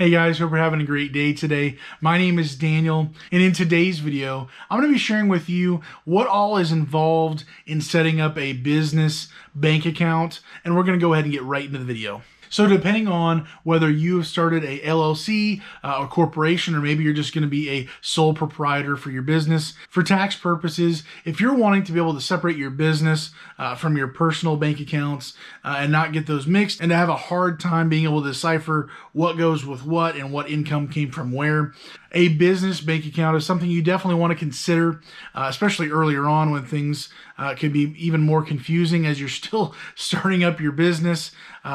Hey guys, hope you're having a great day today. My name is Daniel, and in today's video, I'm going to be sharing with you what all is involved in setting up a business bank account, and we're going to go ahead and get right into the video. So depending on whether you have started a LLC or corporation, or maybe you're just going to be a sole proprietor for your business, for tax purposes, if you're wanting to be able to separate your business from your personal bank accounts and not get those mixed, and to have a hard time being able to decipher what goes with what and what income came from where, a business bank account is something you definitely want to consider, especially earlier on when things can be even more confusing as you're still starting up your business,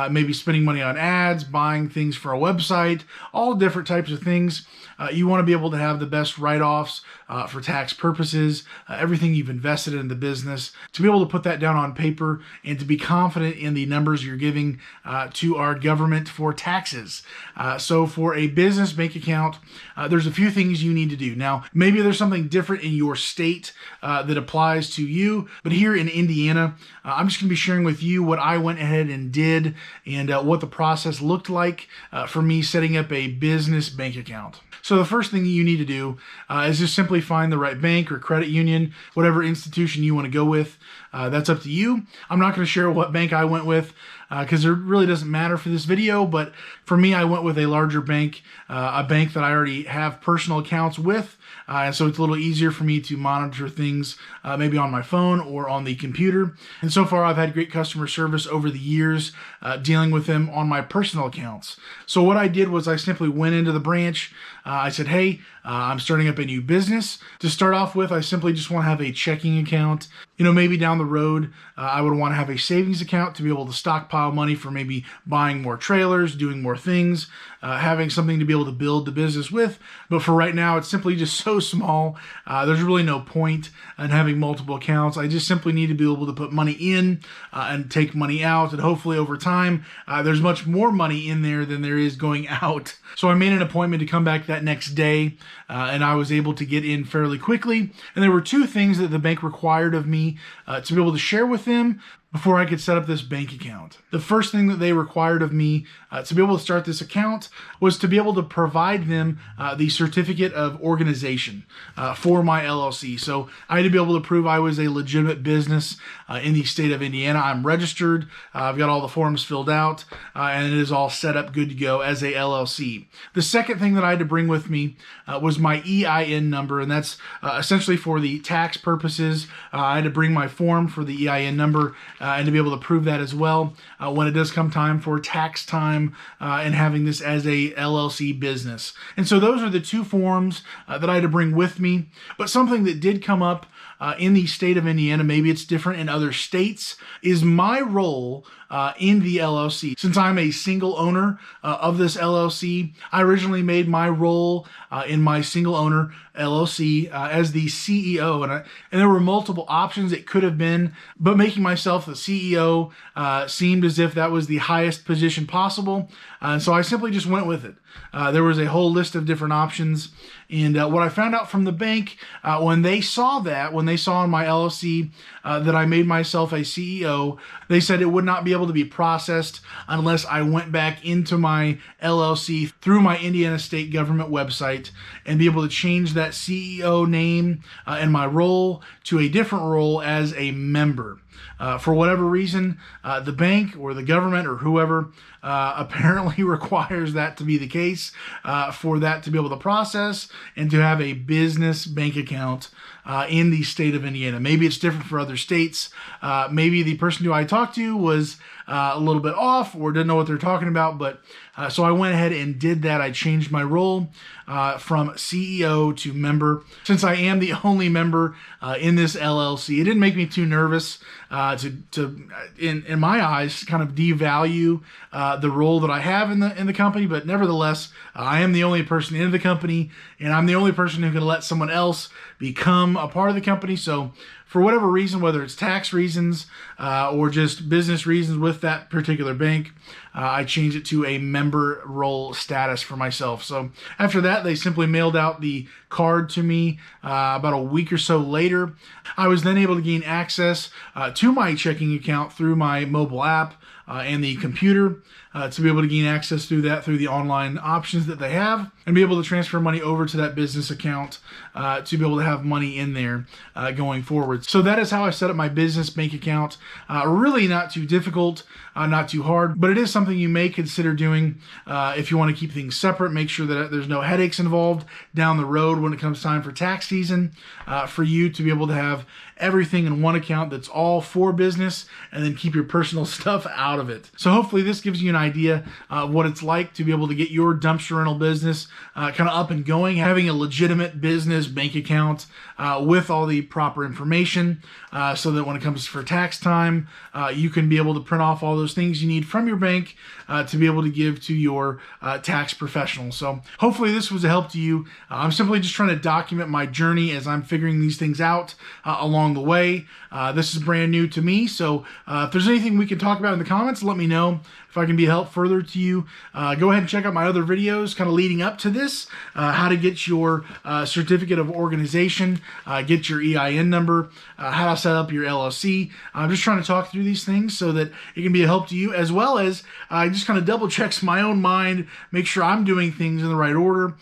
maybe spending money on ads, buying things for a website, all different types of things. You want to be able to have the best write-offs for tax purposes, everything you've invested in the business, to be able to put that down on paper and to be confident in the numbers you're giving to our government for taxes. So for a business bank account, there's a few things you need to do. Now, maybe there's something different in your state that applies to you, but here in Indiana, I'm just going to be sharing with you what I went ahead and did and what the process looked like for me setting up a business bank account. So the first thing you need to do is just simply find the right bank or credit union, whatever institution you want to go with. That's up to you. I'm not going to share what bank I went with because it really doesn't matter for this video, but for me, I went with a larger bank, a bank that I already have personal accounts with, and so it's a little easier for me to monitor things maybe on my phone or on the computer. And so far, I've had great customer service over the years dealing with them on my personal accounts. So what I did was I simply went into the branch. I said, hey, I'm starting up a new business. To start off with, I simply just want to have a checking account. You know, maybe down the road, I would want to have a savings account to be able to stockpile money for maybe buying more trailers, doing more things, having something to be able to build the business with. But for right now, it's simply just so small. There's really no point in having multiple accounts. I just simply need to be able to put money in and take money out. And hopefully over time, there's much more money in there than there is going out. So I made an appointment to come back that next day, and I was able to get in fairly quickly. And there were two things that the bank required of me to be able to share with them before I could set up this bank account. The first thing that they required of me to be able to start this account was to be able to provide them the certificate of organization for my LLC. So I had to be able to prove I was a legitimate business in the state of Indiana. I'm registered, I've got all the forms filled out, and it is all set up good to go as a LLC. The second thing that I had to bring with me was my EIN number, and that's essentially for the tax purposes. I had to bring my form for the EIN number and to be able to prove that as well when it does come time for tax time and having this as a LLC business. And so those are the two forms that I had to bring with me. But something that did come up in the state of Indiana, maybe it's different in other states, is my role in the LLC. Since I'm a single owner of this LLC, I originally made my role in my single owner LLC as the CEO, and there were multiple options it could have been, but making myself the CEO seemed as if that was the highest position possible, and so I simply just went with it. There was a whole list of different options, and what I found out from the bank when they saw in my LLC that I made myself a CEO, they said it would not be able to be processed unless I went back into my LLC through my Indiana state government website and be able to change that CEO name and my role to a different role as a member. For whatever reason, the bank or the government or whoever apparently requires that to be the case for that to be able to process and to have a business bank account in the state of Indiana. Maybe it's different for other states. Maybe the person who I talked to was a little bit off or didn't know what they're talking about, but so I went ahead and did that. I changed my role from CEO to member. Since I am the only member in this LLC, it didn't make me too nervous in my eyes, kind of devalue the role that I have in the company. But nevertheless, I am the only person in the company, and I'm the only person who can let someone else become a part of the company. So for whatever reason, whether it's tax reasons or just business reasons with that particular bank, I changed it to a member role status for myself. So after that, they simply mailed out the card to me about a week or so later. I was then able to gain access to my checking account through my mobile app. and the computer to be able to gain access through the online options that they have, and be able to transfer money over to that business account to be able to have money in there going forward. So that is how I set up my business bank account. Really not too difficult, not too hard, but it is something you may consider doing if you want to keep things separate. Make sure that there's no headaches involved down the road when it comes time for tax season, for you to be able to have everything in one account that's all for business, and then keep your personal stuff out of it. So hopefully this gives you an idea of what it's like to be able to get your dumpster rental business kind of up and going, having a legitimate business bank account with all the proper information, so that when it comes for tax time, you can be able to print off all those things you need from your bank to be able to give to your tax professional. So hopefully this was a help to you. I'm simply just trying to document my journey as I'm figuring these things out along the way. This is brand new to me, so if there's anything we can talk about in the comments, let me know. If I can be a help further to you, go ahead and check out my other videos kind of leading up to this, how to get your certificate of organization, get your EIN number, how to set up your LLC. I'm just trying to talk through these things so that it can be a help to you, as well as just kind of double checks my own mind, make sure I'm doing things in the right order,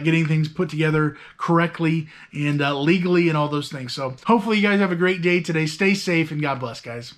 getting things put together correctly and legally and all those things. So hopefully you guys have a great day today. Stay safe and God bless, guys.